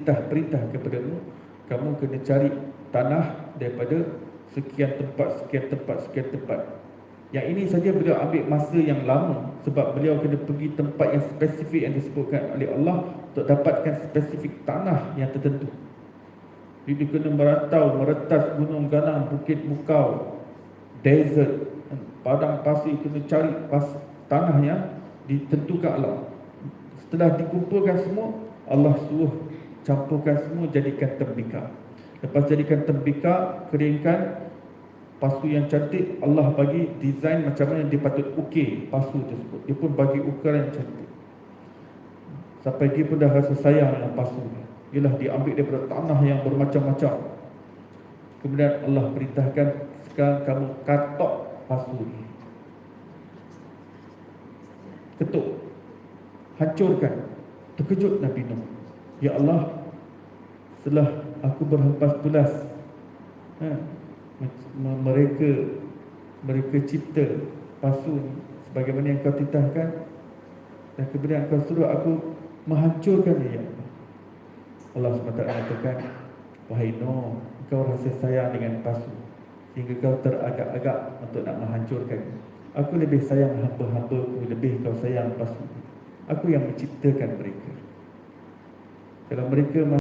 perintah kepadamu, kamu kena cari tanah daripada sekian tempat. Yang ini saja beliau ambil masa yang lama, sebab beliau kena pergi tempat yang spesifik yang disebutkan oleh Allah untuk dapatkan spesifik tanah yang tertentu. Dia kena merantau, meretas gunung ganang, bukit bukau, desert, padang pasir, kena cari tanah yang ditentukan Allah. Setelah dikumpulkan semua, Allah suruh campurkan semua, jadikan tembikar. Lepas jadikan tembikar, keringkan pasu yang cantik, Allah bagi design macam mana dia patut ukir pasu tersebut. Dia pun bagi ukuran yang cantik, sampai dia pun dah rasa sayang dengan pasu ni. Ialah dia ambil daripada tanah yang bermacam-macam. Kemudian Allah perintahkan, sekarang kamu katok pasu ni, ketuk, hancurkan. Terkejut Nabi Nuh, ya Allah, setelah aku berhempas pulas, mereka cipta pasu ni sebagaimana yang kau titahkan, dan kemudian kau suruh aku menghancurkan dia, ya Allah. Allah SWT mengatakan, wahai Nuh, kau rasa sayang dengan pasu sehingga kau teragak-agak untuk nak menghancurkan. Aku lebih sayang hamba-hambaku, lebih kau sayang pasu. Aku yang menciptakan mereka. Kalau mereka